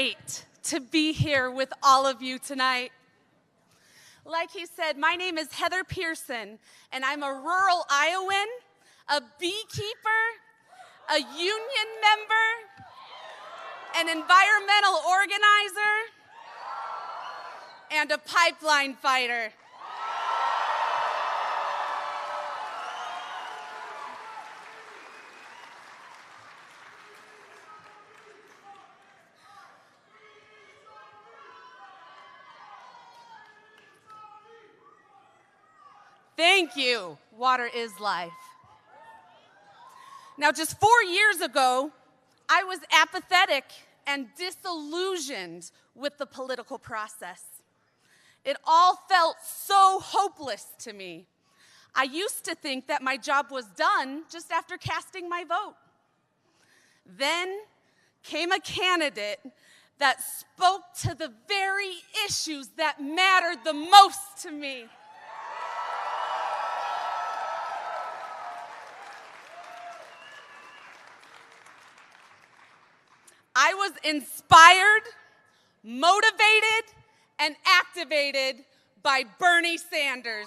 great to be here with all of you tonight. Like he said, my name is Heather Pearson, and I'm a rural Iowan, a beekeeper, a union member, an environmental organizer, and a pipeline fighter. Thank you. Water is life. Now, just 4 years ago, I was apathetic and disillusioned with the political process. It all felt so hopeless to me. I used to think that my job was done just after casting my vote. Then came a candidate that spoke to the very issues that mattered the most to me. I was inspired, motivated, and activated by Bernie Sanders.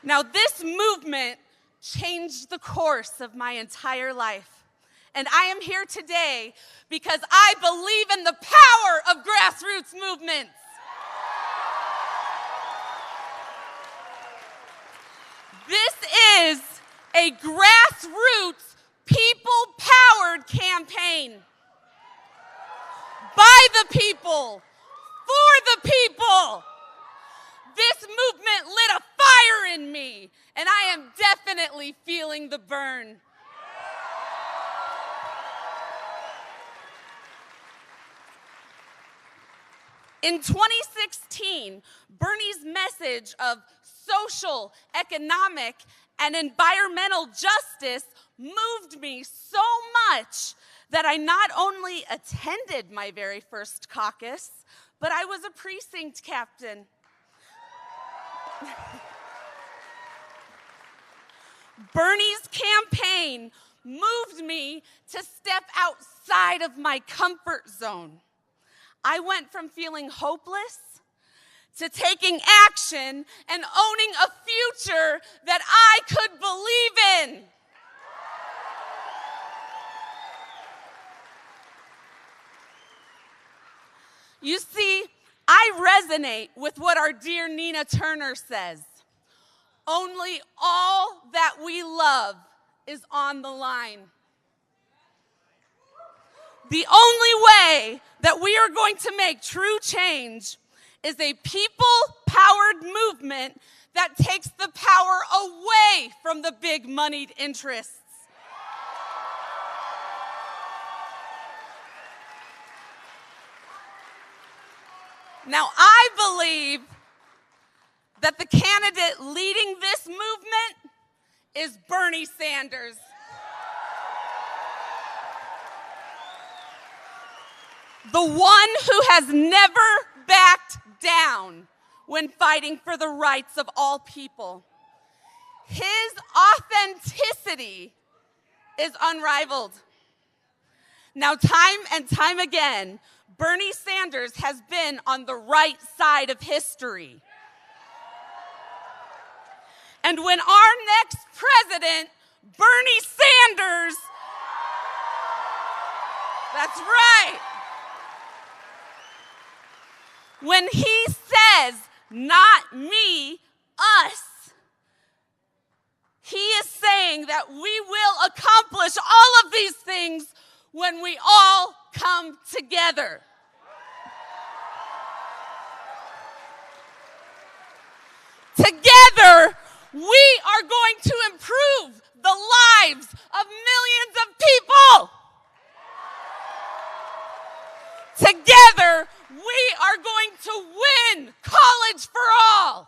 Now, this movement changed the course of my entire life. And I am here today because I believe in the power of grassroots movements. This is a grassroots, people-powered campaign. By the people, for the people. This movement lit a fire in me, and I am definitely feeling the burn. In 2016, Bernie's message of social, economic, and environmental justice moved me so much that I not only attended my very first caucus, but I was a precinct captain. Bernie's campaign moved me to step outside of my comfort zone. I went from feeling hopeless to taking action and owning a future that I could believe in. You see, I resonate with what our dear Nina Turner says. Only all that we love is on the line. The only way that we are going to make true change is a people-powered movement that takes the power away from the big moneyed interests. Now, I believe that the candidate leading this movement is Bernie Sanders. The one who has never backed down when fighting for the rights of all people. His authenticity is unrivaled. Now, time and time again, Bernie Sanders has been on the right side of history. And when our next president, Bernie Sanders, that's right, when he says, not me, us, he is saying that we will accomplish all of these things when we all come together. Together, we are going to improve the lives of millions of people. Together, we are going to win college for all.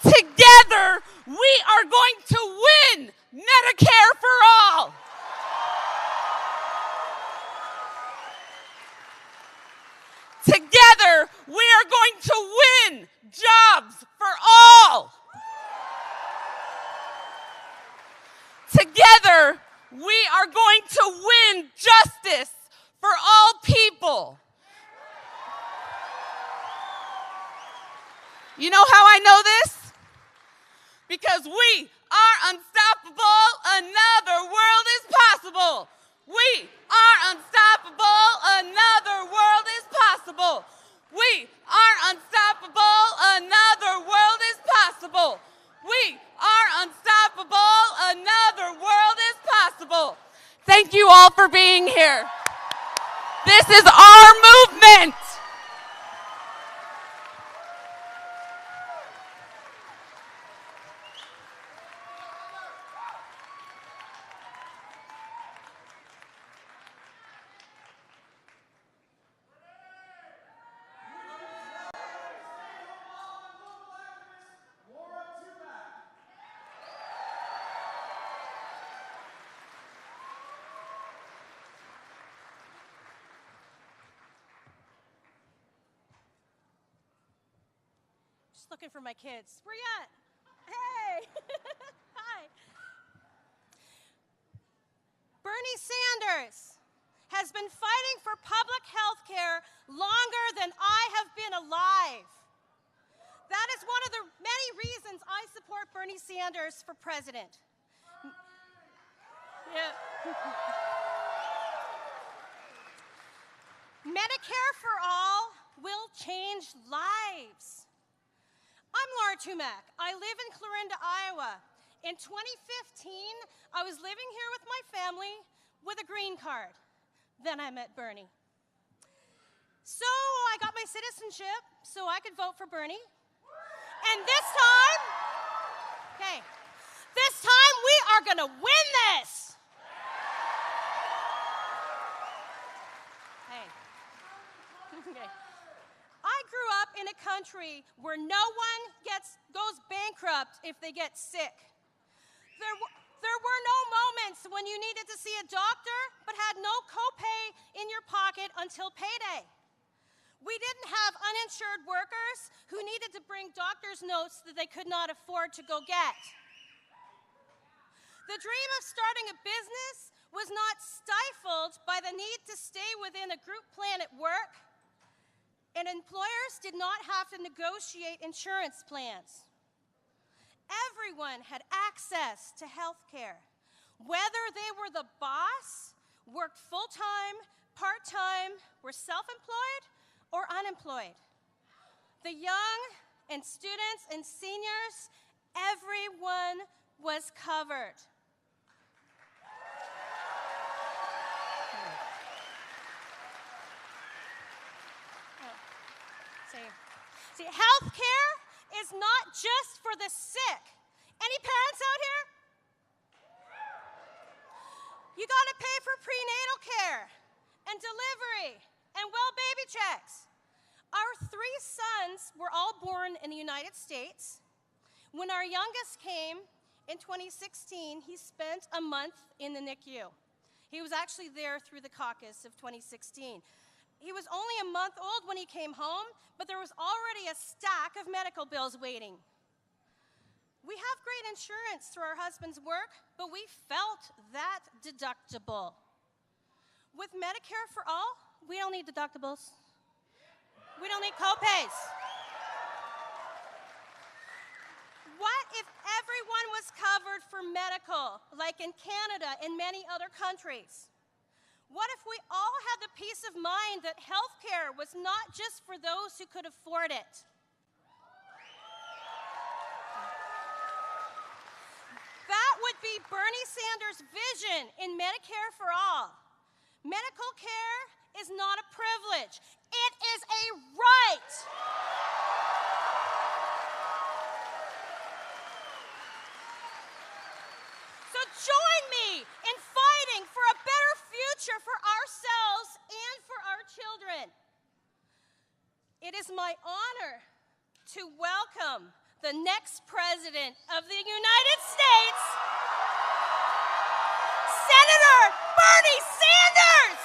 Together, we are going to win Medicare for all. Together, we are going to win jobs for all. Together, we are going to win justice for all people. You know how I know this? Because we are unstoppable. Another world is possible. We are unstoppable. Another world is possible. We are unstoppable. Another world is possible. We are unstoppable. Another world is possible. Thank you all for being here. This is our movement. Looking for my kids. Where you at? Hey. Hi. Bernie Sanders has been fighting for public health care longer than I have been alive. That is one of the many reasons I support Bernie Sanders for president. Yeah. Medicare for all will change lives. I'm Laura Tumac. I live in Clarinda, Iowa. In 2015, I was living here with my family with a green card. Then I met Bernie. So I got my citizenship so I could vote for Bernie. And this time we are gonna win this. Hey. Okay. I grew up in a country where no one goes bankrupt if they get sick. There were no moments when you needed to see a doctor but had no copay in your pocket until payday. We didn't have uninsured workers who needed to bring doctor's notes that they could not afford to go get. The dream of starting a business was not stifled by the need to stay within a group plan at work, and employers did not have to negotiate insurance plans. Everyone had access to health care, whether they were the boss, worked full-time, part-time, were self-employed, or unemployed. The young and students and seniors, everyone was covered. See, health care is not just for the sick. Any parents out here? You got to pay for prenatal care and delivery and well baby checks. Our 3 sons were all born in the United States. When our youngest came in 2016, he spent a month in the NICU. He was actually there through the caucus of 2016. He was only a month old when he came home, but there was already a stack of medical bills waiting. We have great insurance through our husband's work, but we felt that deductible. With Medicare for all, we don't need deductibles. We don't need copays. What if everyone was covered for medical, like in Canada and many other countries? What if we all had the peace of mind that health care was not just for those who could afford it? That would be Bernie Sanders' vision in Medicare for all. Medical care is not a privilege. It is a right. So join me in fighting for a better future for ourselves and for our children. It is my honor to welcome the next President of the United States, Senator Bernie Sanders.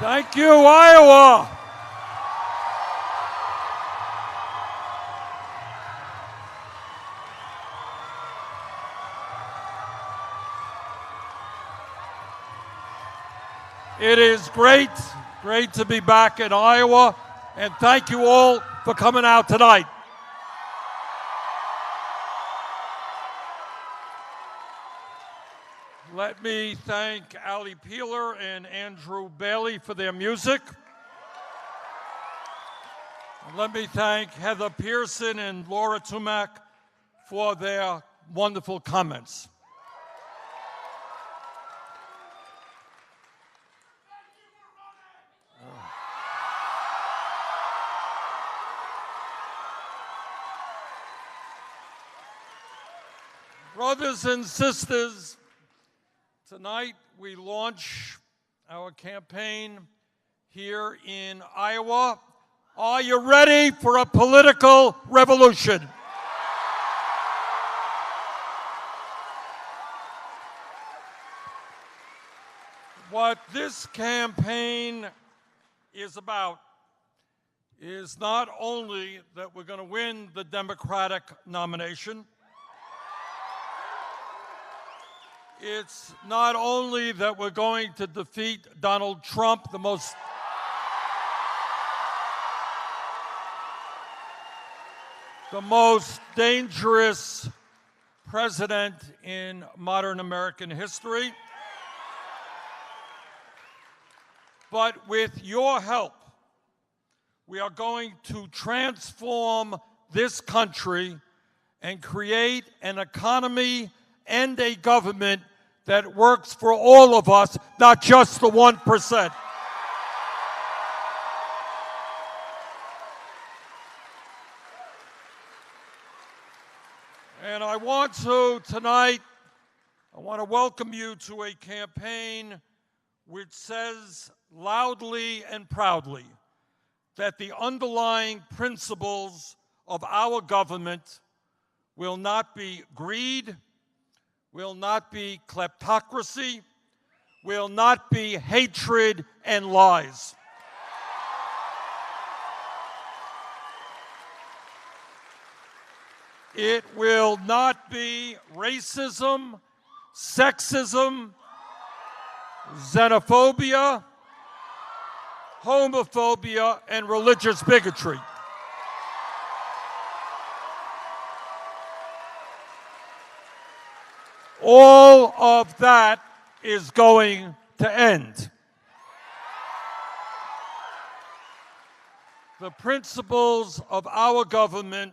Thank you, Iowa. It is great to be back in Iowa, and thank you all for coming out tonight. Let me thank Ali Peeler and Andrew Bailey for their music. And let me thank Heather Pearson and Laura Tumac for their wonderful comments. Brothers and sisters, tonight we launch our campaign here in Iowa. Are you ready for a political revolution? What this campaign is about is not only that we're going to win the Democratic nomination, it's not only that we're going to defeat Donald Trump, the most dangerous president in modern American history, but with your help, we are going to transform this country and create an economy and a government that works for all of us, not just the 1%. And I want to welcome you to a campaign which says loudly and proudly that the underlying principles of our government will not be greed, will not be kleptocracy, will not be hatred and lies. It will not be racism, sexism, xenophobia, homophobia, and religious bigotry. All of that is going to end. The principles of our government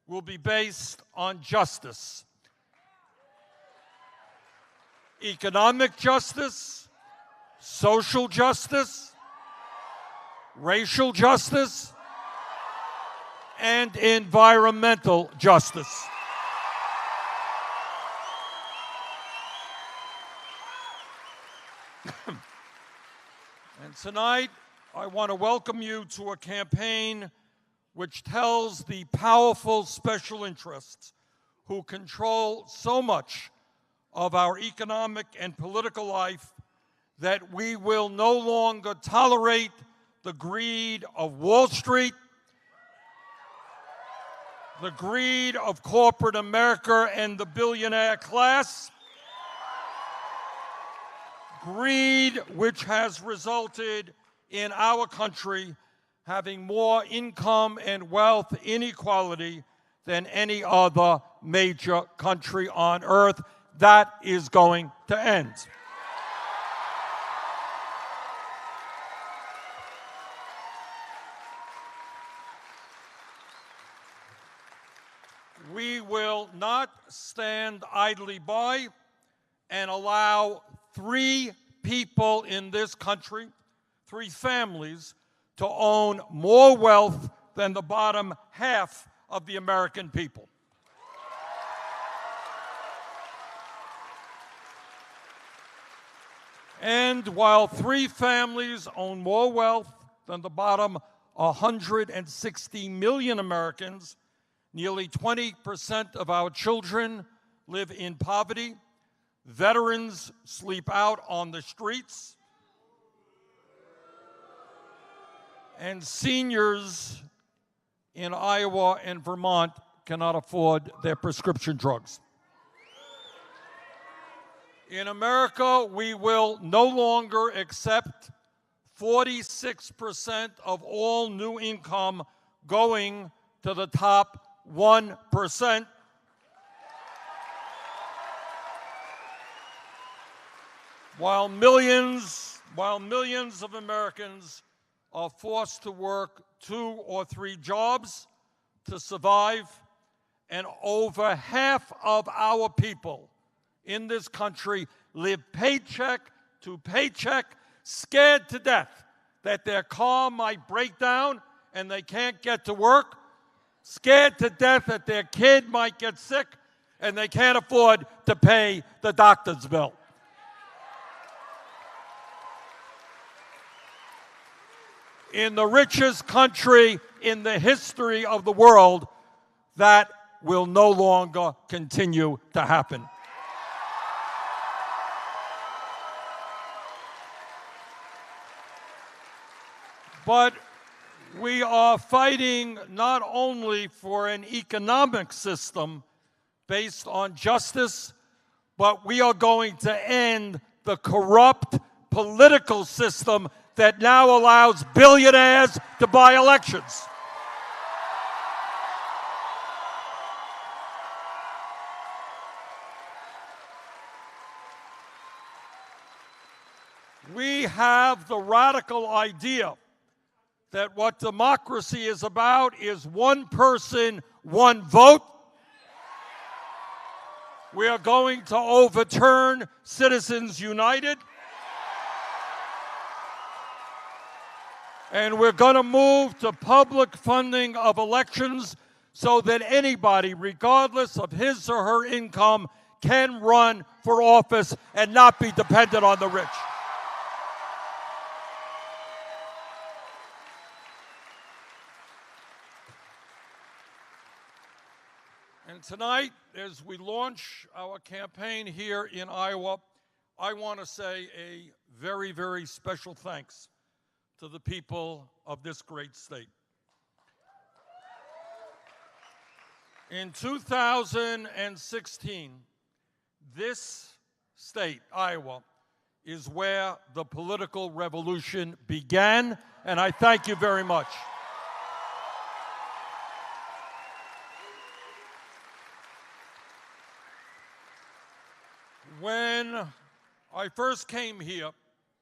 will be based on justice. Economic justice, social justice, racial justice, and environmental justice. And tonight, I want to welcome you to a campaign which tells the powerful special interests who control so much of our economic and political life that we will no longer tolerate the greed of Wall Street, the greed of corporate America and the billionaire class, greed which has resulted in our country having more income and wealth inequality than any other major country on earth. That is going to end. We will not stand idly by and allow 3 people in this country, 3 families, to own more wealth than the bottom half of the American people. And while 3 families own more wealth than the bottom 160 million Americans, nearly 20% of our children live in poverty, veterans sleep out on the streets, and seniors in Iowa and Vermont cannot afford their prescription drugs. In America, we will no longer accept 46% of all new income going to the top 1%. While millions of Americans are forced to work 2 or 3 jobs to survive, and over half of our people in this country live paycheck to paycheck, scared to death that their car might break down and they can't get to work, scared to death that their kid might get sick and they can't afford to pay the doctor's bill. In the richest country in the history of the world, that will no longer continue to happen. But we are fighting not only for an economic system based on justice, but we are going to end the corrupt political system that now allows billionaires to buy elections. We have the radical idea that what democracy is about is one person, one vote. We are going to overturn Citizens United. And we're going to move to public funding of elections so that anybody, regardless of his or her income, can run for office and not be dependent on the rich. And tonight, as we launch our campaign here in Iowa, I want to say a very, very special thanks to the people of this great state. In 2016, this state, Iowa, is where the political revolution began, and I thank you very much. When I first came here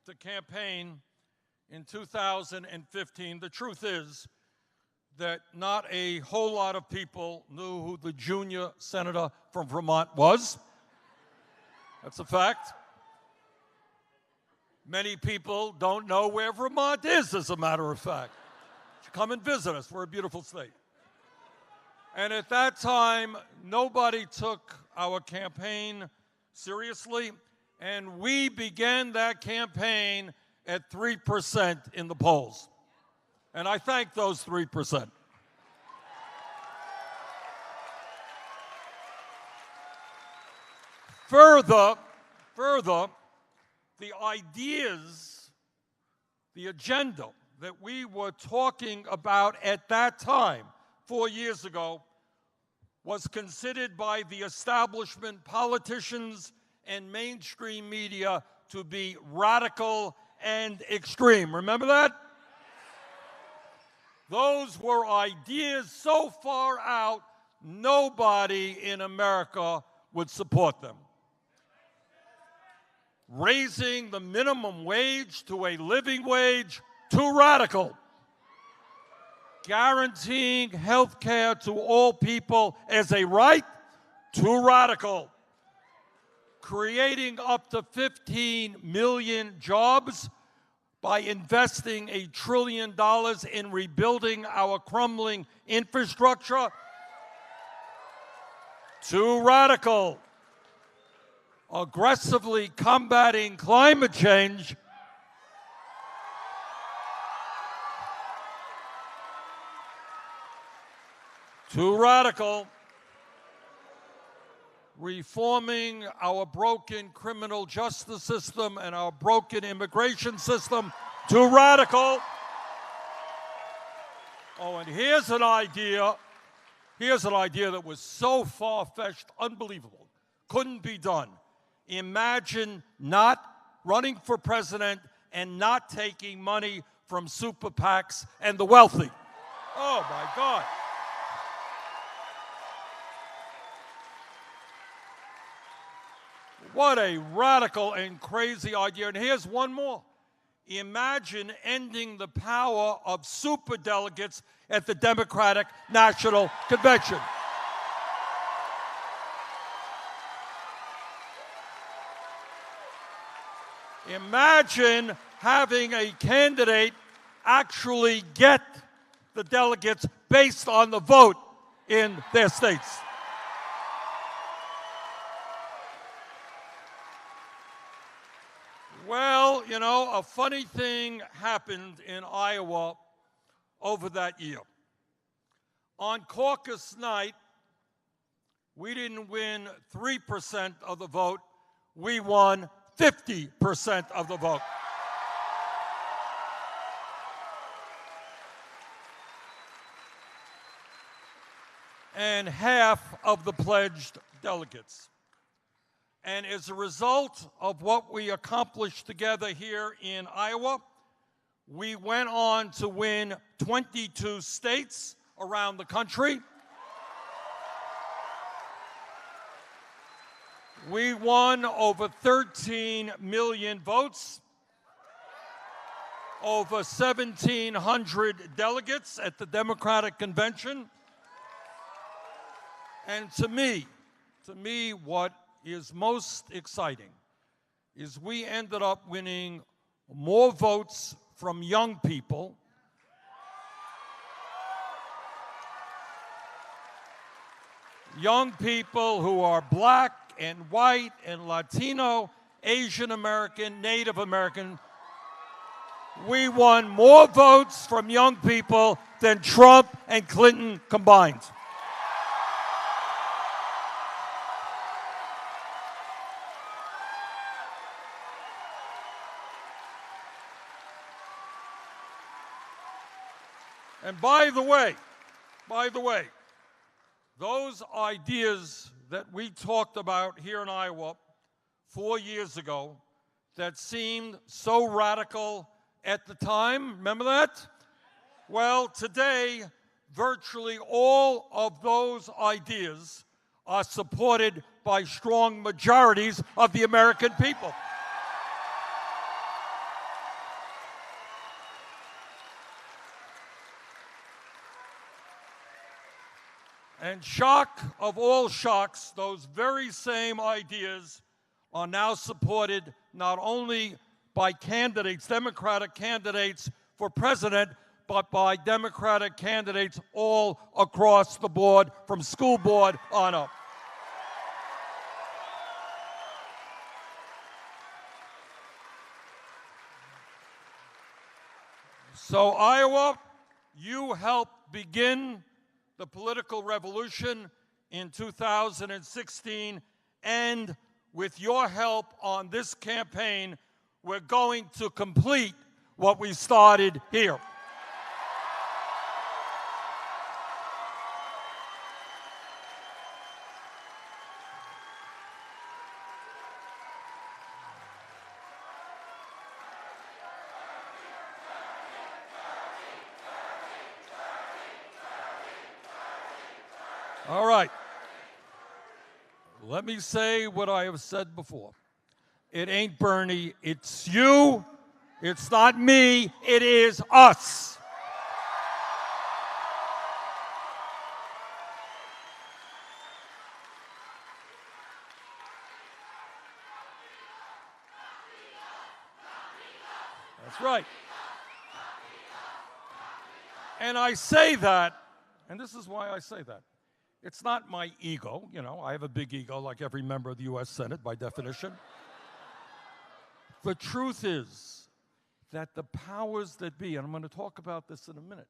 to campaign in 2015, the truth is that not a whole lot of people knew who the junior senator from Vermont was. That's a fact. Many people don't know where Vermont is, as a matter of fact. You should come and visit us. We're a beautiful state. And at that time, nobody took our campaign seriously, and we began that campaign at 3% in the polls. And I thank those 3%. Further, the ideas, the agenda that we were talking about at that time, 4 years ago, was considered by the establishment, politicians, and mainstream media to be radical and extreme. Remember that? Those were ideas so far out, nobody in America would support them. Raising the minimum wage to a living wage, too radical. Guaranteeing health care to all people as a right, too radical. Creating up to 15 million jobs by investing $1 trillion in rebuilding our crumbling infrastructure, too radical. Aggressively combating climate change, too radical. Reforming our broken criminal justice system and our broken immigration system, too radical. Oh, and here's an idea that was so far-fetched, unbelievable, couldn't be done. Imagine not running for president and not taking money from super PACs and the wealthy. Oh, my God. What a radical and crazy idea. And here's one more. Imagine ending the power of superdelegates at the Democratic National Convention. Imagine having a candidate actually get the delegates based on the vote in their states. Well, you know, a funny thing happened in Iowa over that year. On caucus night, we didn't win 3% of the vote, we won 50% of the vote. And half of the pledged delegates. And as a result of what we accomplished together here in Iowa, we went on to win 22 states around the country. We won over 13 million votes, over 1,700 delegates at the Democratic Convention. And to me, what is most exciting is we ended up winning more votes from young people who are black and white and Latino, Asian American, Native American. We won more votes from young people than Trump and Clinton combined. And by the way, those ideas that we talked about here in Iowa 4 years ago that seemed so radical at the time, remember that? Well, today, virtually all of those ideas are supported by strong majorities of the American people. And shock of all shocks, those very same ideas are now supported not only by candidates, Democratic candidates for president, but by Democratic candidates all across the board, from school board on up. So Iowa, you helped begin the political revolution in 2016, and with your help on this campaign, we're going to complete what we started here. All right. Let me say what I have said before. It ain't Bernie, it's you. It's not me, it is us. That's right. And I say that, and this is why I say that. It's not my ego, you know, I have a big ego like every member of the U.S. Senate by definition. The truth is that the powers that be, and I'm going to talk about this in a minute,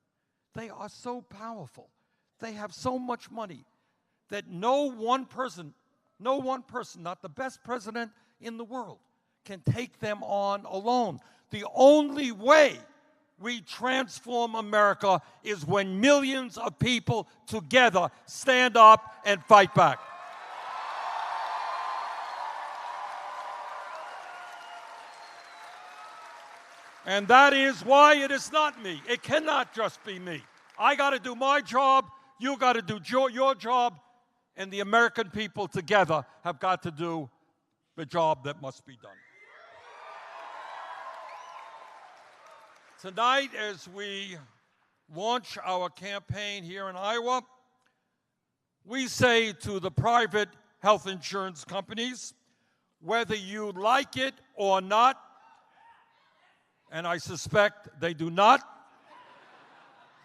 they are so powerful. They have so much money that no one person, not the best president in the world, can take them on alone. The only way we transform America is when millions of people together stand up and fight back. And that is why it is not me. It cannot just be me. I got to do my job, you got to do your job, and the American people together have got to do the job that must be done. Tonight, as we launch our campaign here in Iowa, we say to the private health insurance companies, whether you like it or not, and I suspect they do not,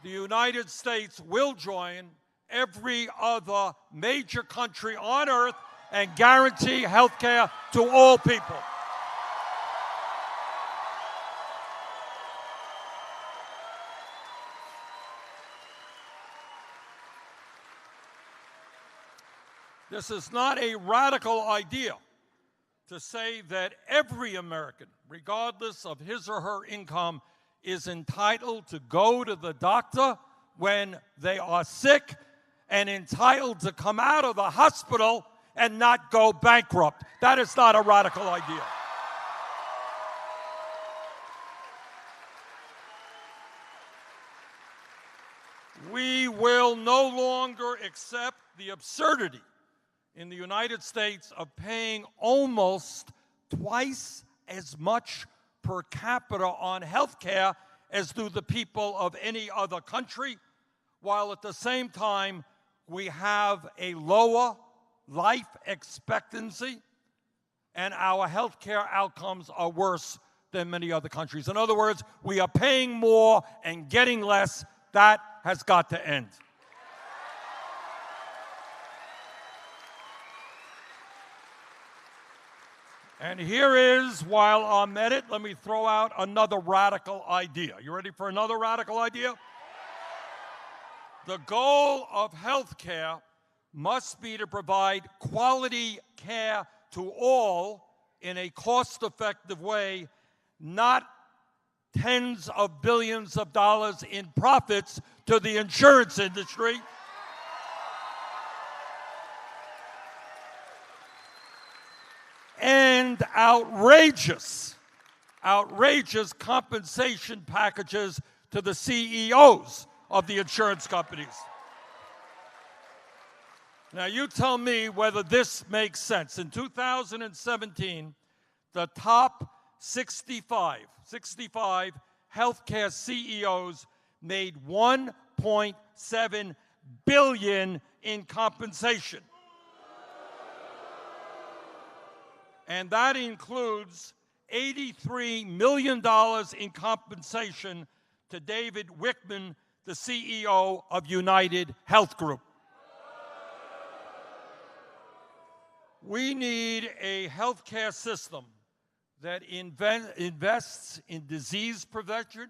the United States will join every other major country on earth and guarantee health care to all people. This is not a radical idea to say that every American, regardless of his or her income, is entitled to go to the doctor when they are sick and entitled to come out of the hospital and not go bankrupt. That is not a radical idea. We will no longer accept the absurdity in the United States of paying almost twice as much per capita on health care as do the people of any other country, while at the same time we have a lower life expectancy and our health care outcomes are worse than many other countries. In other words, we are paying more and getting less. That has got to end. And here is, while I'm at it, let me throw out another radical idea. You ready for another radical idea? The goal of health care must be to provide quality care to all in a cost-effective way, not tens of billions of dollars in profits to the insurance industry. And outrageous compensation packages to the CEOs of the insurance companies. Now, you tell me whether this makes sense. In 2017, the top 65 healthcare CEOs made $1.7 billion in compensation. And that includes $83 million in compensation to David Wichmann, the CEO of United Health Group. We need a healthcare system that invests in disease prevention,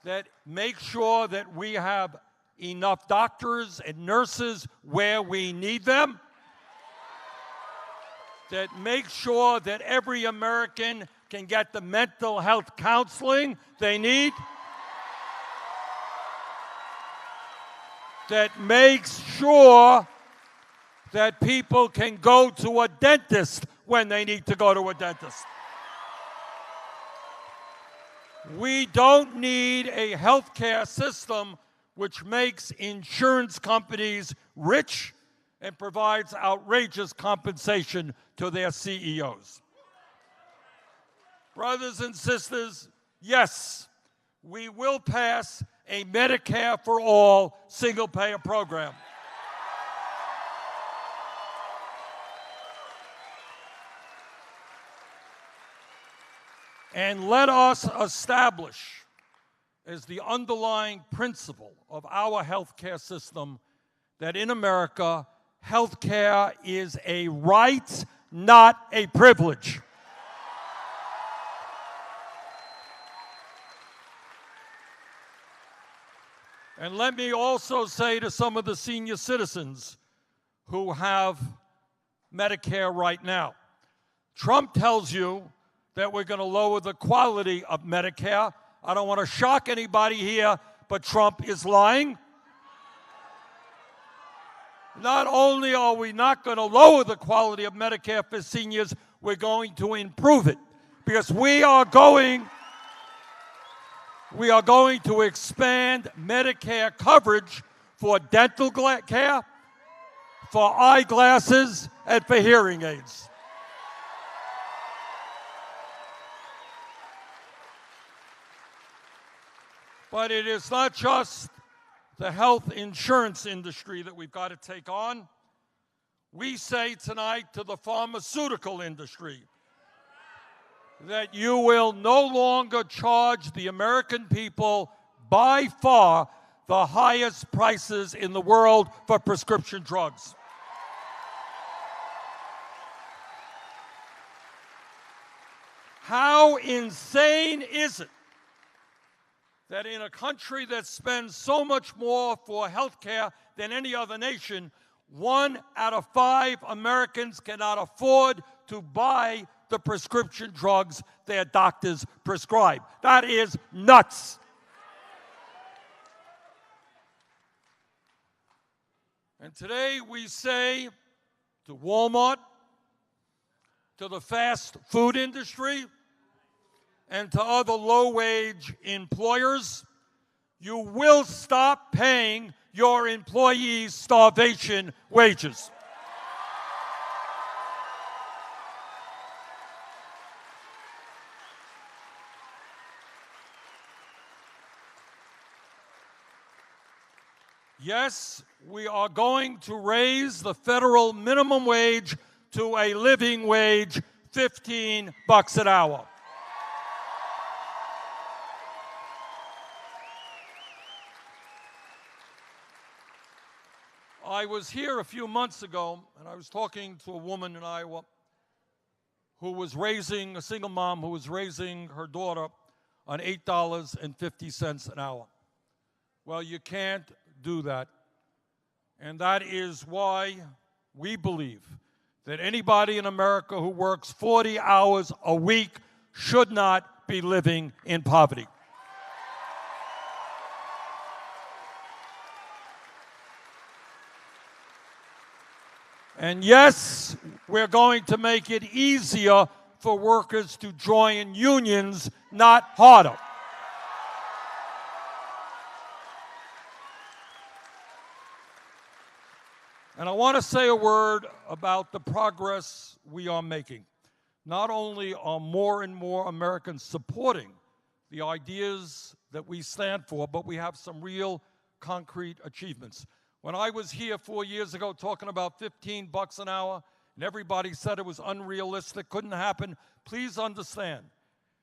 that makes sure that we have enough doctors and nurses where we need them, that makes sure that every American can get the mental health counseling they need, that makes sure that people can go to a dentist when they need to go to a dentist. We don't need a healthcare system which makes insurance companies rich and provides outrageous compensation to their CEOs. Brothers and sisters, yes, we will pass a Medicare for all single-payer program. And let us establish as the underlying principle of our healthcare system that in America, healthcare is a right, not a privilege. And let me also say to some of the senior citizens who have Medicare right now, Trump tells you that we're going to lower the quality of Medicare. I don't want to shock anybody here, but Trump is lying. Not only are we not going to lower the quality of Medicare for seniors, we're going to improve it, because we are going to expand Medicare coverage for dental care, for eyeglasses, and for hearing aids. But it is not just the health insurance industry that we've got to take on. We say tonight to the pharmaceutical industry that you will no longer charge the American people by far the highest prices in the world for prescription drugs. How insane is it that in a country that spends so much more for health care than any other nation, 1 out of 5 Americans cannot afford to buy the prescription drugs their doctors prescribe? That is nuts. And today we say to Walmart, to the fast food industry, and to other low-wage employers, you will stop paying your employees starvation wages. Yes, we are going to raise the federal minimum wage to a living wage, $15 an hour. I was here a few months ago, and I was talking to a woman in Iowa who was raising, a single mom who was raising her daughter on $8.50 an hour. Well, you can't do that. And that is why we believe that anybody in America who works 40 hours a week should not be living in poverty. And yes, we're going to make it easier for workers to join unions, not harder. And I want to say a word about the progress we are making. Not only are more and more Americans supporting the ideas that we stand for, but we have some real concrete achievements. When I was here 4 years ago talking about $15 an hour, and everybody said it was unrealistic, couldn't happen, please understand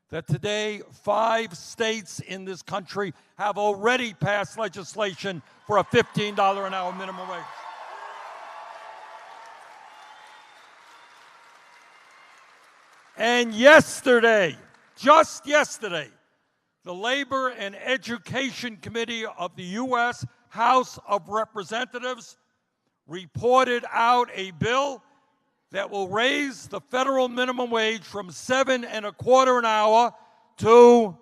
that today 5 states in this country have already passed legislation for a $15 an hour minimum wage. And yesterday, just yesterday, the Labor and Education Committee of the U.S. House of Representatives reported out a bill that will raise the federal minimum wage from $7.25 an hour to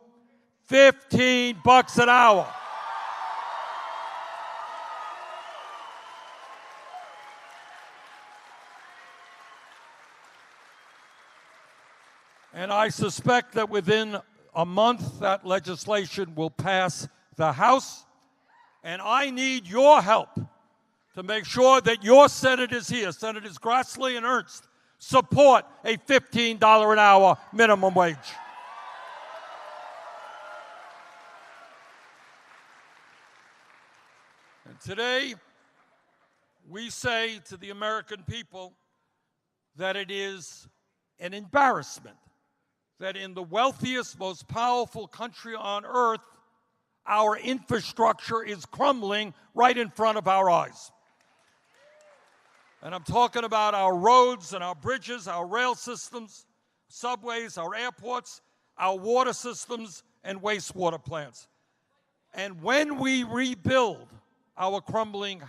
$15 an hour. And I suspect that within a month that legislation will pass the House. And I need your help to make sure that your senators here, Senators Grassley and Ernst, support a $15 an hour minimum wage. And today, we say to the American people that it is an embarrassment that in the wealthiest, most powerful country on earth, our infrastructure is crumbling right in front of our eyes. And I'm talking about our roads and our bridges, our rail systems, subways, our airports, our water systems, and wastewater plants. And when we rebuild our crumbling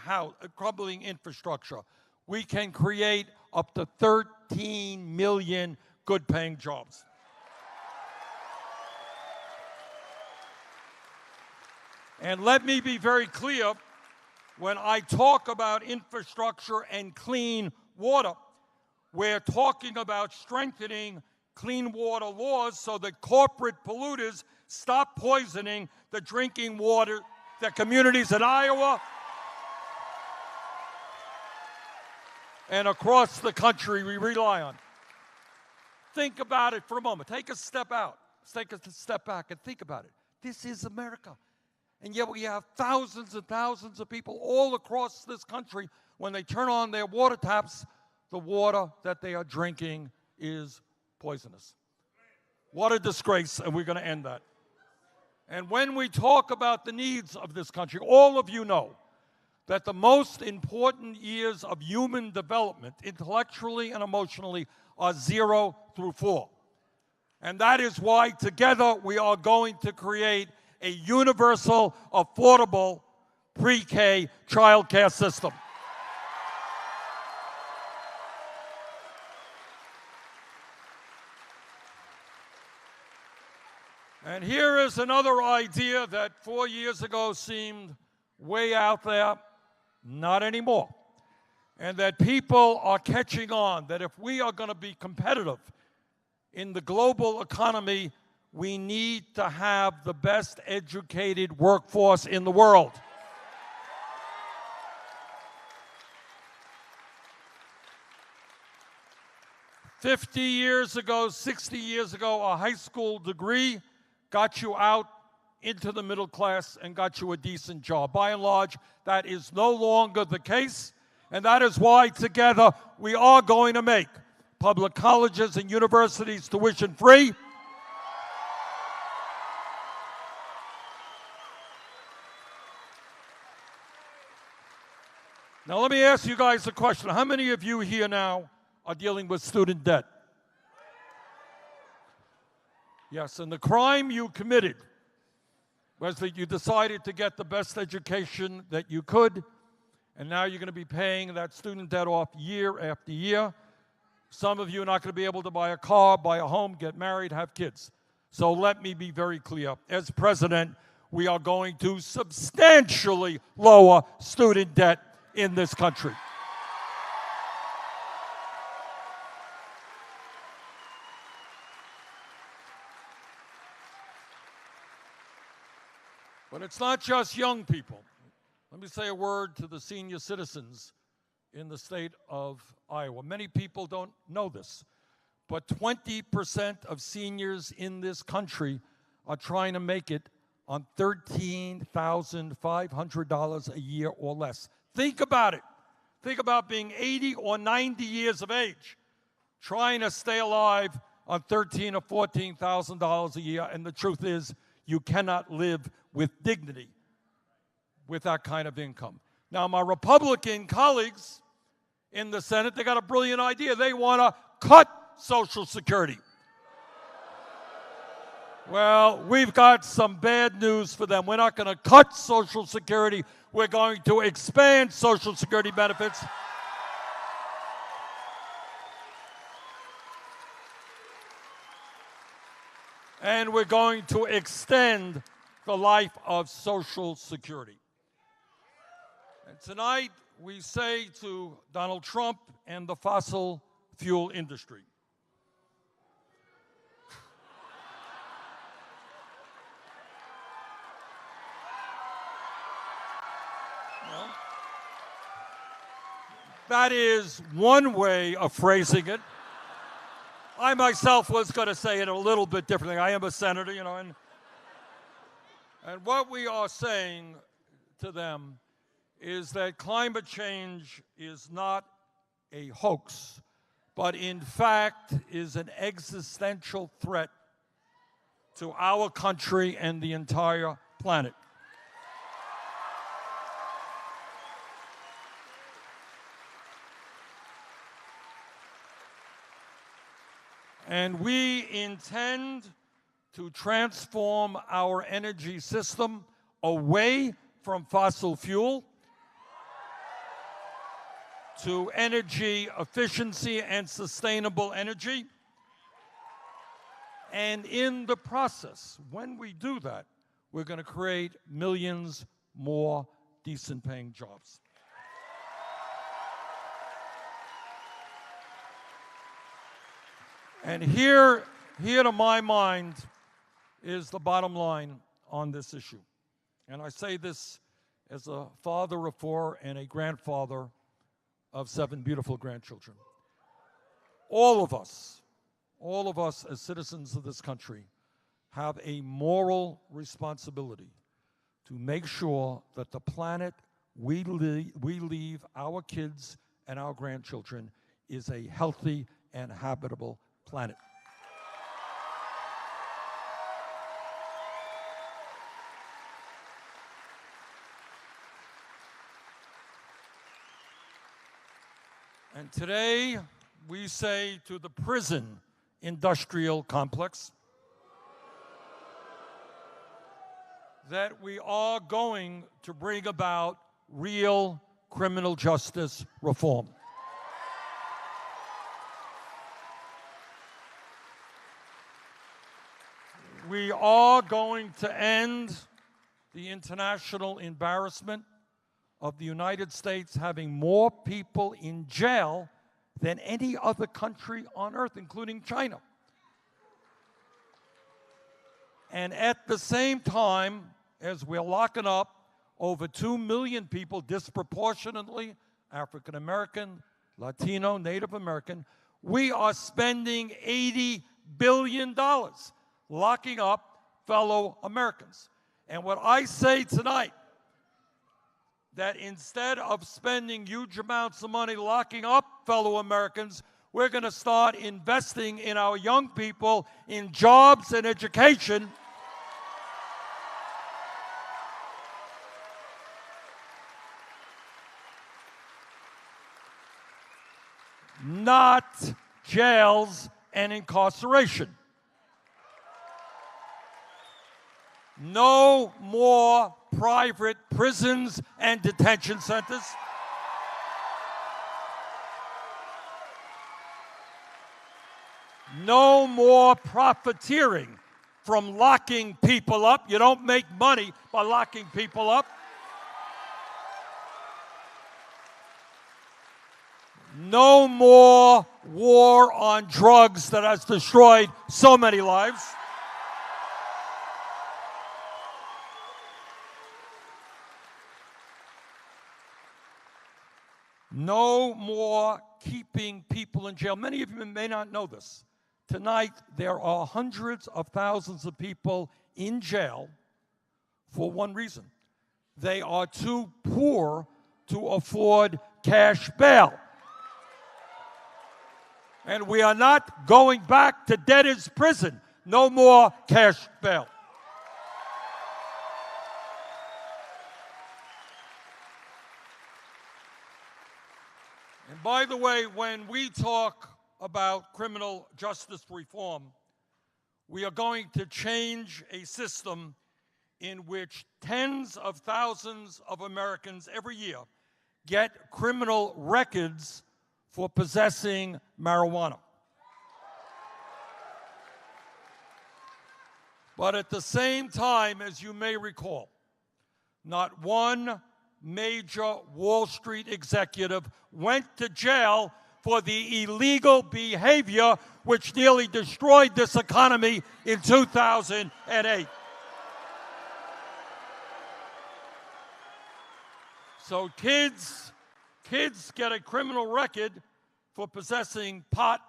infrastructure, we can create up to 13 million good-paying jobs. And let me be very clear, when I talk about infrastructure and clean water, we're talking about strengthening clean water laws so that corporate polluters stop poisoning the drinking water that communities in Iowa and across the country we rely on. Think about it for a moment. Take a step out. Take a step back and think about it. This is America. And yet we have thousands and thousands of people all across this country, when they turn on their water taps, the water that they are drinking is poisonous. What a disgrace, and we're going to end that. And when we talk about the needs of this country, all of you know that the most important years of human development, intellectually and emotionally, are 0 through 4. And that is why together we are going to create a universal, affordable pre-K child care system. And here is another idea that 4 years ago seemed way out there, not anymore. And that people are catching on, that if we are going to be competitive in the global economy, we need to have the best educated workforce in the world. "50 years ago, 60 years ago, a high school degree got you out into the middle class and got you a decent job. By and large, that is no longer the case, and that is why together we are going to make public colleges and universities tuition free. Now let me ask you guys a question. How many of you here now are dealing with student debt? Yes, and the crime you committed was that you decided to get the best education that you could, and now you're going to be paying that student debt off year after year. Some of you are not going to be able to buy a car, buy a home, get married, have kids. So let me be very clear. As president, we are going to substantially lower student debt in this country. But it's not just young people. Let me say a word to the senior citizens in the state of Iowa. Many people don't know this, but 20% of seniors in this country are trying to make it on $13,500 a year or less. Think about it. Think about being 80 or 90 years of age, trying to stay alive on $13,000 or $14,000 a year, and the truth is, you cannot live with dignity with that kind of income. Now, my Republican colleagues in the Senate, they got a brilliant idea. They want to cut Social Security. Well, we've got some bad news for them. We're not going to cut Social Security. We're going to expand Social Security benefits. And we're going to extend the life of Social Security. And tonight, we say to Donald Trump and the fossil fuel industry, well, that is one way of phrasing it. I myself was going to say it a little bit differently. I am a senator, you know, and what we are saying to them is that climate change is not a hoax, but in fact is an existential threat to our country and the entire planet. And we intend to transform our energy system away from fossil fuel to energy efficiency and sustainable energy. And in the process, when we do that, we're going to create millions more decent paying jobs. And here to my mind is the bottom line on this issue. And I say this as a father of 4 and a grandfather of 7 beautiful grandchildren. All of us as citizens of this country have a moral responsibility to make sure that the planet we leave our kids and our grandchildren is a healthy and habitable planet. And today, we say to the prison industrial complex that we are going to bring about real criminal justice reform. We are going to end the international embarrassment of the United States having more people in jail than any other country on earth, including China. And at the same time, as we're locking up over 2 million people, disproportionately African American, Latino, Native American, we are spending $80 billion locking up fellow Americans. And what I say tonight, that instead of spending huge amounts of money locking up fellow Americans, we're going to start investing in our young people in jobs and education. Not jails and incarceration. No more private prisons and detention centers. No more profiteering from locking people up. You don't make money by locking people up. No more war on drugs that has destroyed so many lives. No more keeping people in jail. Many of you may not know this. Tonight, there are hundreds of thousands of people in jail for one reason. They are too poor to afford cash bail. And we are not going back to debtor's prison. No more cash bail. And by the way, when we talk about criminal justice reform, we are going to change a system in which tens of thousands of Americans every year get criminal records for possessing marijuana. But at the same time, as you may recall, not one major Wall Street executive went to jail for the illegal behavior which nearly destroyed this economy in 2008. So kids get a criminal record for possessing pot,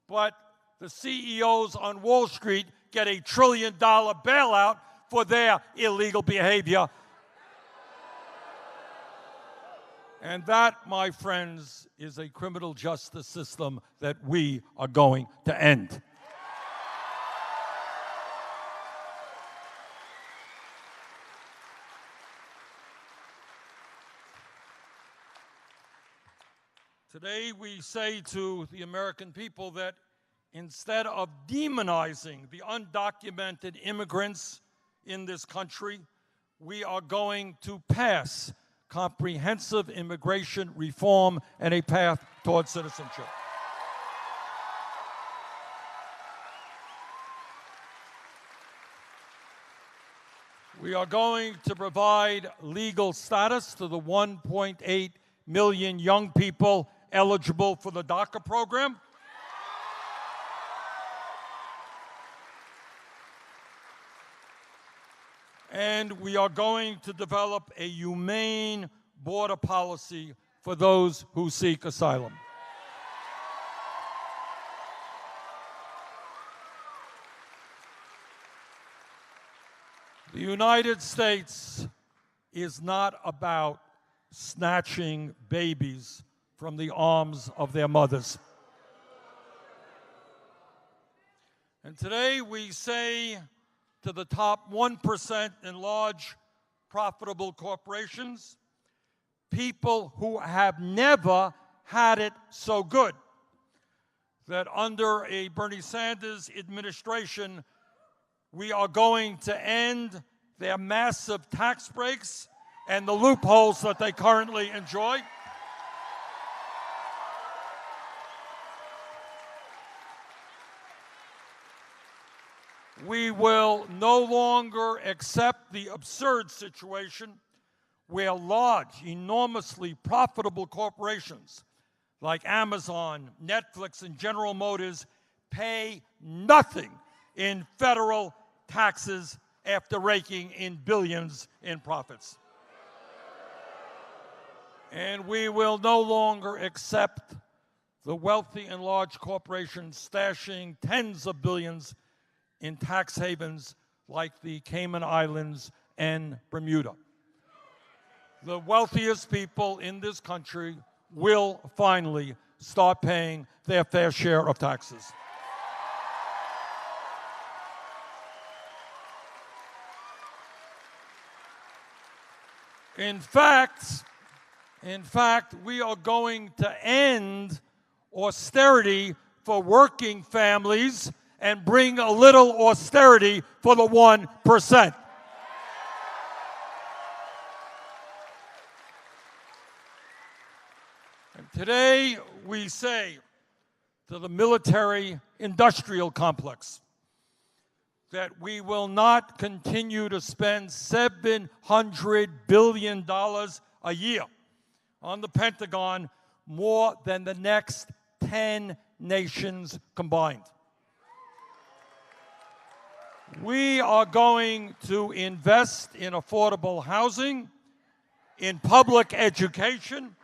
but the CEOs on Wall Street get a $1 trillion bailout for their illegal behavior. And that, my friends, is a criminal justice system that we are going to end. Today, we say to the American people that instead of demonizing the undocumented immigrants in this country, we are going to pass comprehensive immigration reform and a path towards citizenship. We are going to provide legal status to the 1.8 million young people eligible for the DACA program. And we are going to develop a humane border policy for those who seek asylum. The United States is not about snatching babies from the arms of their mothers. And today we say to the top 1% in large, profitable corporations, people who have never had it so good, that under a Bernie Sanders administration, we are going to end their massive tax breaks and the loopholes that they currently enjoy. We will no longer accept the absurd situation where large, enormously profitable corporations like Amazon, Netflix, and General Motors pay nothing in federal taxes after raking in billions in profits. And we will no longer accept the wealthy and large corporations stashing tens of billions in tax havens like the Cayman Islands and Bermuda. The wealthiest people in this country will finally start paying their fair share of taxes. In fact, we are going to end austerity for working families and bring a little austerity for the 1%. And today we say to the military-industrial complex that we will not continue to spend $700 billion a year on the Pentagon, more than the next 10 nations combined. We are going to invest in affordable housing, in public education.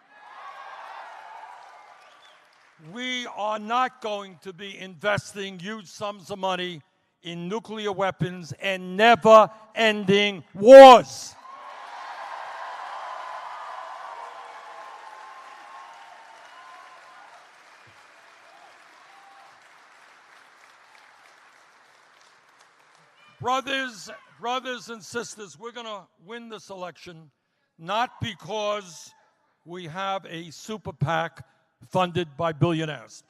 We are not going to be investing huge sums of money in nuclear weapons and never-ending wars. Brothers and sisters, we're going to win this election not because we have a super PAC funded by billionaires.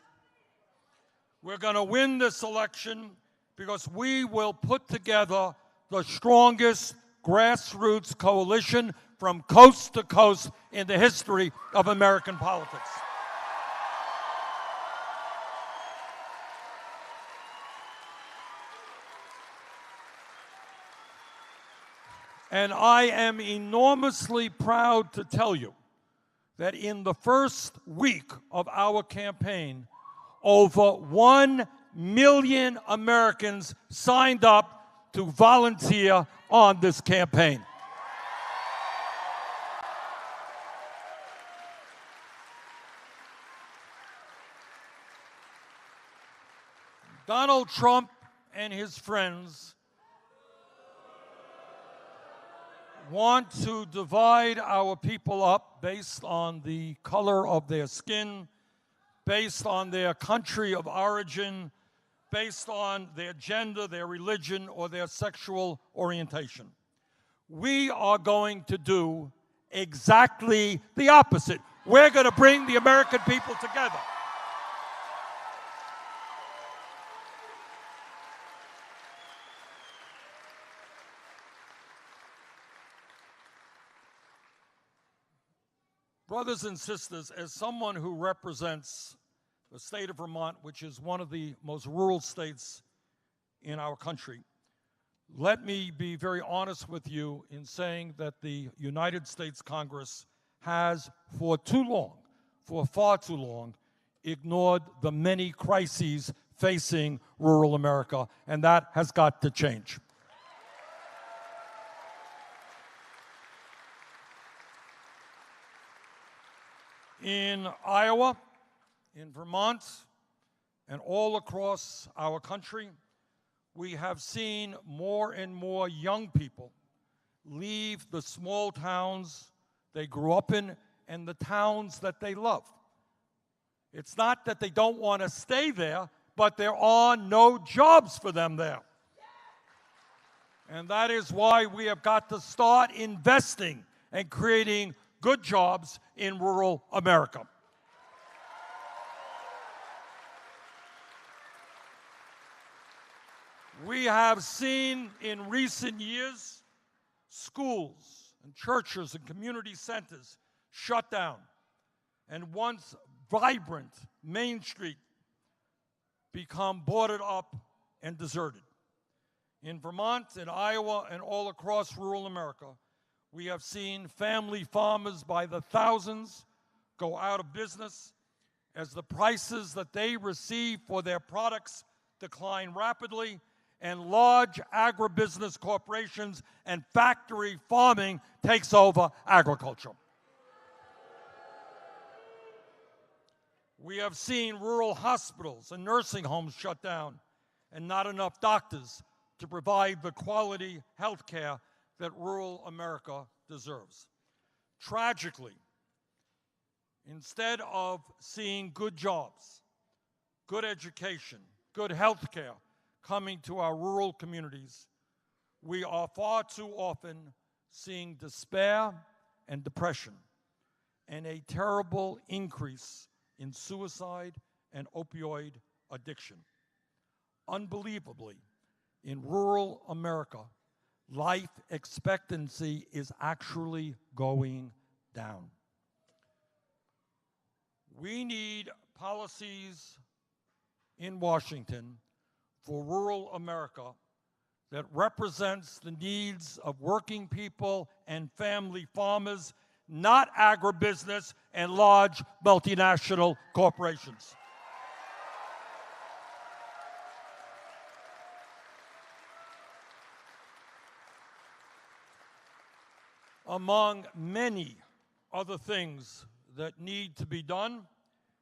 We're going to win this election because we will put together the strongest grassroots coalition from coast to coast in the history of American politics. And I am enormously proud to tell you that in the first week of our campaign, over 1 million Americans signed up to volunteer on this campaign. Donald Trump and his friends want to divide our people up based on the color of their skin, based on their country of origin, based on their gender, their religion, or their sexual orientation. We are going to do exactly the opposite. We're going to bring the American people together. Brothers and sisters, as someone who represents the state of Vermont, which is one of the most rural states in our country, let me be very honest with you in saying that the United States Congress has for far too long, ignored the many crises facing rural America, and that has got to change. In Iowa, in Vermont, and all across our country, we have seen more and more young people leave the small towns they grew up in and the towns that they love. It's not that they don't want to stay there, but there are no jobs for them there. And that is why we have got to start investing and creating good jobs in rural America. We have seen in recent years schools and churches and community centers shut down, and once vibrant Main Street become boarded up and deserted. In Vermont, in Iowa, and all across rural America, we have seen family farmers by the thousands go out of business as the prices that they receive for their products decline rapidly, and large agribusiness corporations and factory farming takes over agriculture. We have seen rural hospitals and nursing homes shut down and not enough doctors to provide the quality health care that rural America deserves. Tragically, instead of seeing good jobs, good education, good health care coming to our rural communities, we are far too often seeing despair and depression and a terrible increase in suicide and opioid addiction. Unbelievably, in rural America, life expectancy is actually going down. We need policies in Washington for rural America that represents the needs of working people and family farmers, not agribusiness and large multinational corporations. Among many other things that need to be done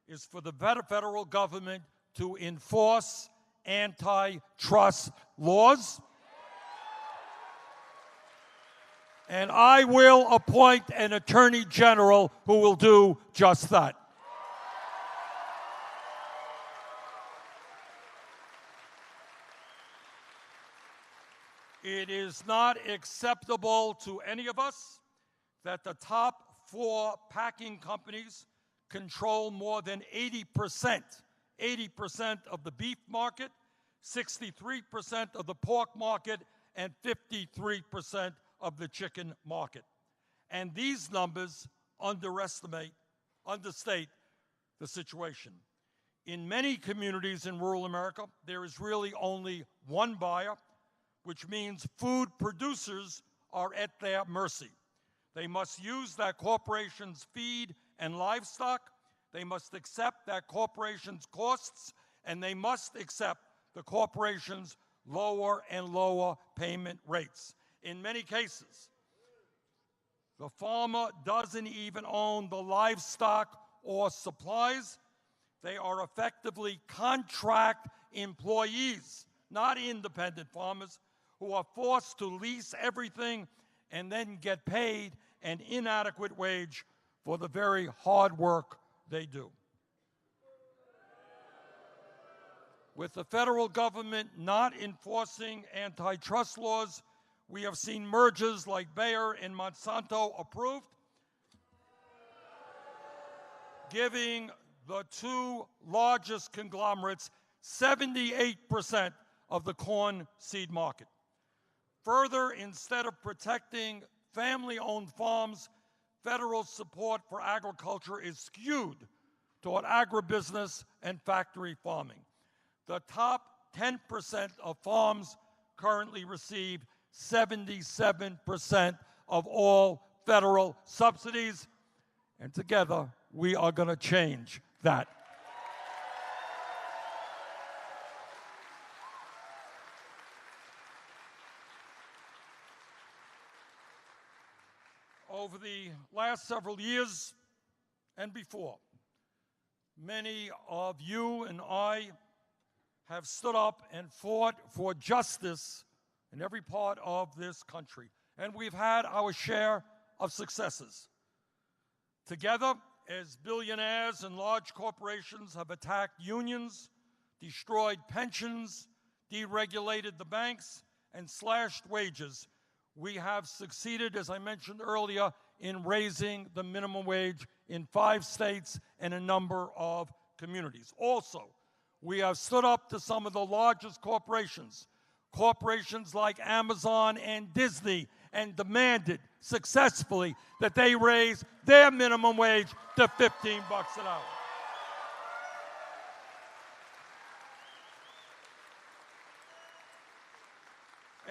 is for the federal government to enforce antitrust laws. And I will appoint an attorney general who will do just that. It is not acceptable to any of us that the top 4 packing companies control more than 80% of the beef market, 63% of the pork market, and 53% of the chicken market. And these numbers understate the situation. In many communities in rural America, there is really only one buyer, which means food producers are at their mercy. They must use that corporation's feed and livestock, they must accept that corporation's costs, and they must accept the corporation's lower and lower payment rates. In many cases, the farmer doesn't even own the livestock or supplies. They are effectively contract employees, not independent farmers, who are forced to lease everything and then get paid an inadequate wage for the very hard work they do. With the federal government not enforcing antitrust laws, we have seen mergers like Bayer and Monsanto approved, giving the 2 largest conglomerates 78% of the corn seed market. Further, instead of protecting family-owned farms, federal support for agriculture is skewed toward agribusiness and factory farming. The top 10% of farms currently receive 77% of all federal subsidies. And together, we are going to change that. Over the last several years and before, many of you and I have stood up and fought for justice in every part of this country. And we've had our share of successes. Together, as billionaires and large corporations have attacked unions, destroyed pensions, deregulated the banks, and slashed wages, we have succeeded, as I mentioned earlier, in raising the minimum wage in 5 states and a number of communities. Also, we have stood up to some of the largest corporations like Amazon and Disney, and demanded successfully that they raise their minimum wage to $15 an hour.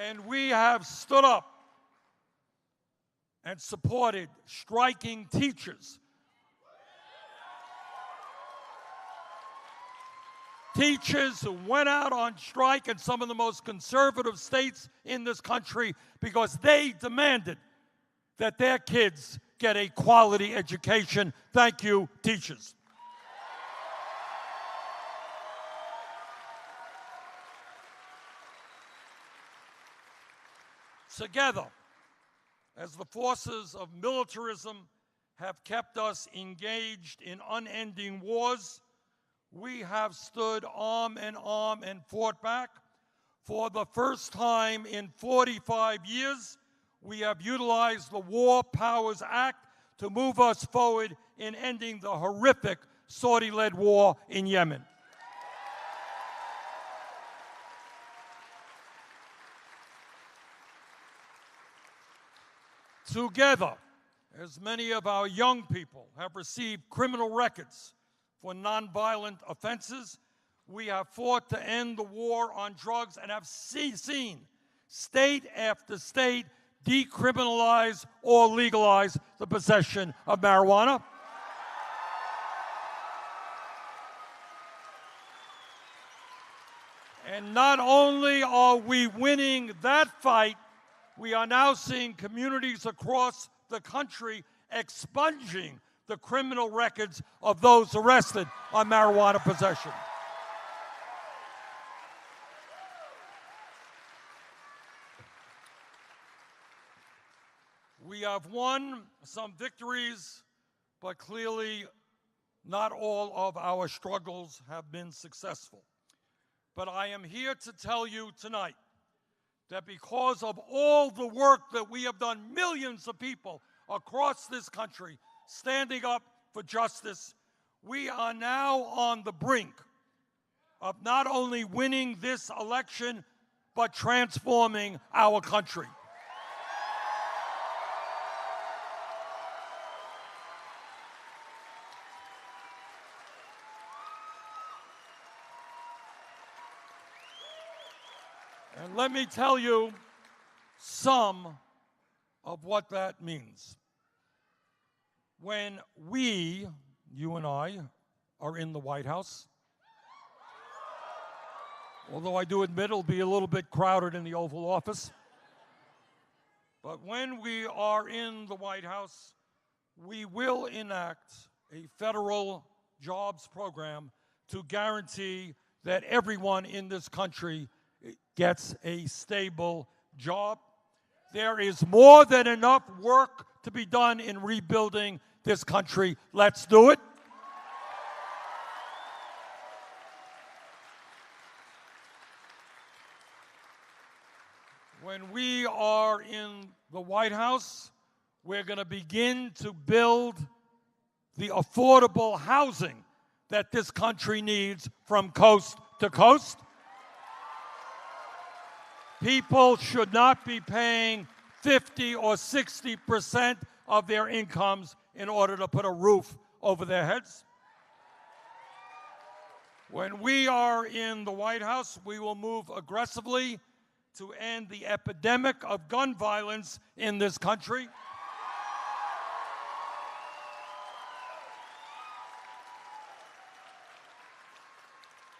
And we have stood up and supported striking teachers. Teachers who went out on strike in some of the most conservative states in this country because they demanded that their kids get a quality education. Thank you, teachers. Together, as the forces of militarism have kept us engaged in unending wars, we have stood arm in arm and fought back. For the first time in 45 years, we have utilized the War Powers Act to move us forward in ending the horrific Saudi-led war in Yemen. Together, as many of our young people have received criminal records for nonviolent offenses, we have fought to end the war on drugs and have seen state after state decriminalize or legalize the possession of marijuana. And not only are we winning that fight, we are now seeing communities across the country expunging the criminal records of those arrested on marijuana possession. We have won some victories, but clearly not all of our struggles have been successful. But I am here to tell you tonight that because of all the work that we have done, millions of people across this country standing up for justice, we are now on the brink of not only winning this election, but transforming our country. And let me tell you some of what that means. When we, you and I, are in the White House, although I do admit it'll be a little bit crowded in the Oval Office, but when we are in the White House, we will enact a federal jobs program to guarantee that everyone in this country gets a stable job. There is more than enough work to be done in rebuilding this country. Let's do it. When we are in the White House, we're going to begin to build the affordable housing that this country needs from coast to coast. People should not be paying 50 or 60% of their incomes in order to put a roof over their heads. When we are in the White House, we will move aggressively to end the epidemic of gun violence in this country.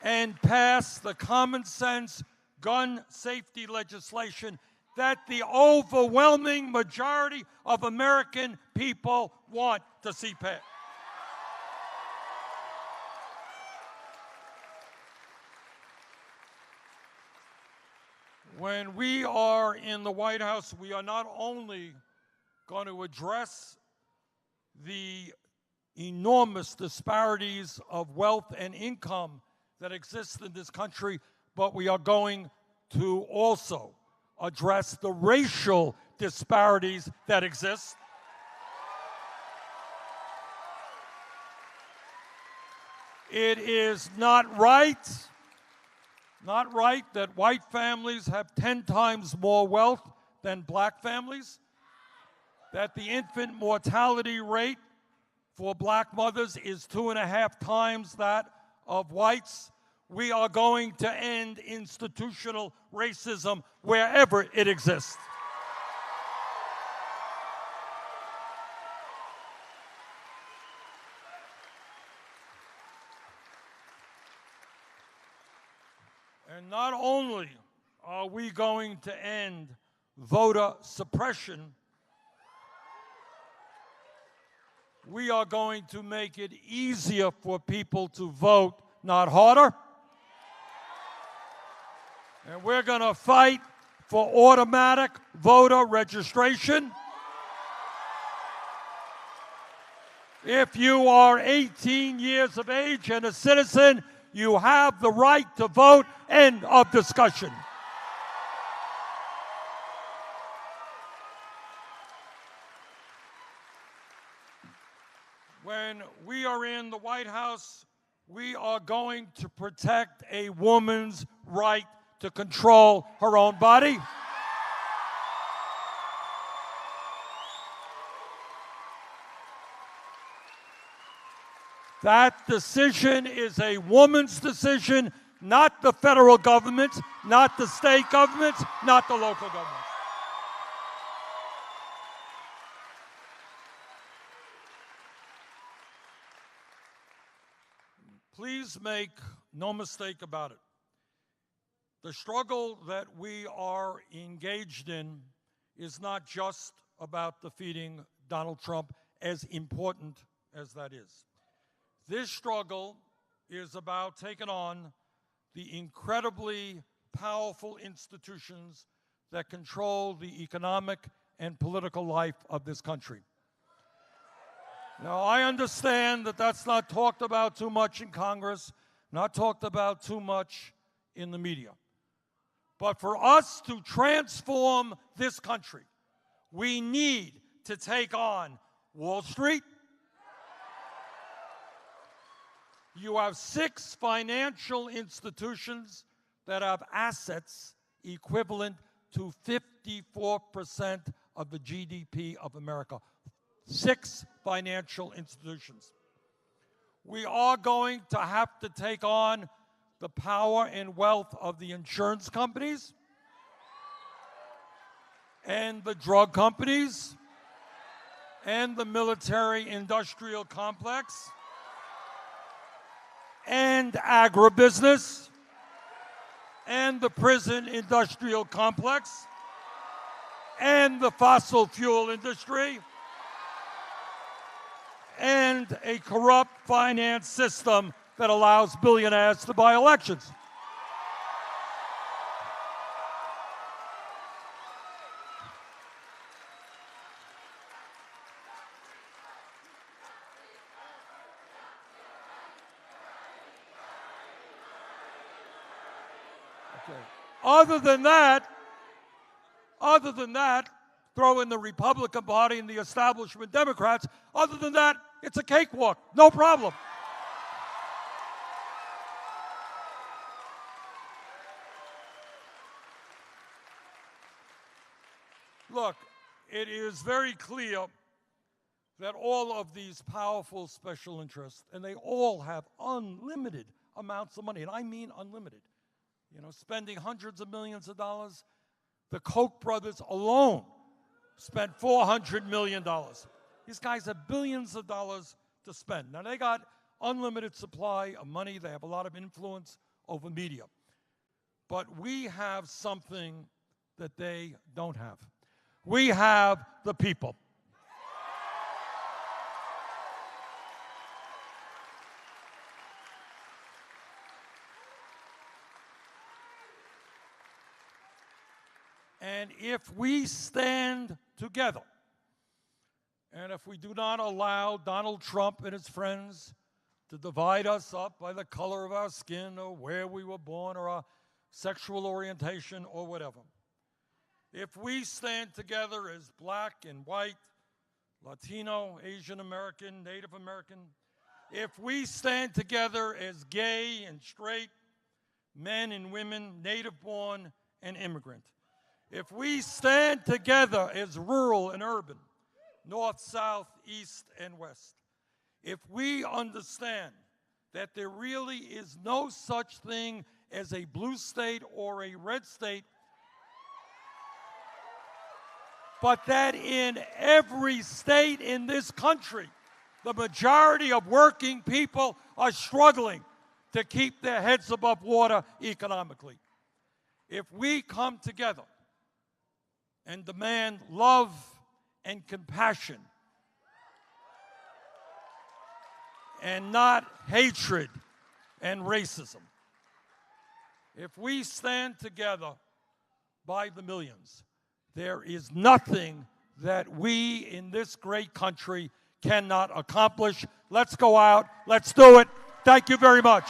And pass the common sense gun safety legislation that the overwhelming majority of American people want to see passed. When we are in the White House, we are not only going to address the enormous disparities of wealth and income that exist in this country, but we are going to also address the racial disparities that exist. It is not right that white families have 10 times more wealth than black families, that the infant mortality rate for black mothers is 2.5 times that of whites. We are going to end institutional racism wherever it exists. And not only are we going to end voter suppression, we are going to make it easier for people to vote, not harder. And we're going to fight for automatic voter registration. If you are 18 years of age and a citizen, you have the right to vote. End of discussion. When we are in the White House, we are going to protect a woman's right to control her own body. That decision is a woman's decision, not the federal government, not the state governments, not the local governments. Please make no mistake about it. The struggle that we are engaged in is not just about defeating Donald Trump, as important as that is. This struggle is about taking on the incredibly powerful institutions that control the economic and political life of this country. Now, I understand that that's not talked about too much in Congress, not talked about too much in the media. But for us to transform this country, we need to take on Wall Street. You have 6 financial institutions that have assets equivalent to 54% of the GDP of America. 6 financial institutions. We are going to have to take on the power and wealth of the insurance companies and the drug companies and the military-industrial complex and agribusiness and the prison-industrial complex and the fossil fuel industry and a corrupt finance system that allows billionaires to buy elections. Okay. Other than that, throw in the Republican Party and the establishment Democrats. Other than that, it's a cakewalk. No problem. Look, it is very clear that all of these powerful special interests, and they all have unlimited amounts of money, and I mean unlimited, spending hundreds of millions of dollars The Koch brothers alone spent $400 million. These guys have billions of dollars to spend. Now, they got unlimited supply of money. They have a lot of influence over media. But we have something that they don't have. We have the people. And if we stand together, and if we do not allow Donald Trump and his friends to divide us up by the color of our skin or where we were born or our sexual orientation or whatever, if we stand together as black and white, Latino, Asian American, Native American, if we stand together as gay and straight, men and women, native born and immigrant, if we stand together as rural and urban, north, south, east, and west, if we understand that there really is no such thing as a blue state or a red state, but that in every state in this country, the majority of working people are struggling to keep their heads above water economically. If we come together and demand love and compassion and not hatred and racism, if we stand together by the millions, there is nothing that we in this great country cannot accomplish. Let's go out. Let's do it. Thank you very much.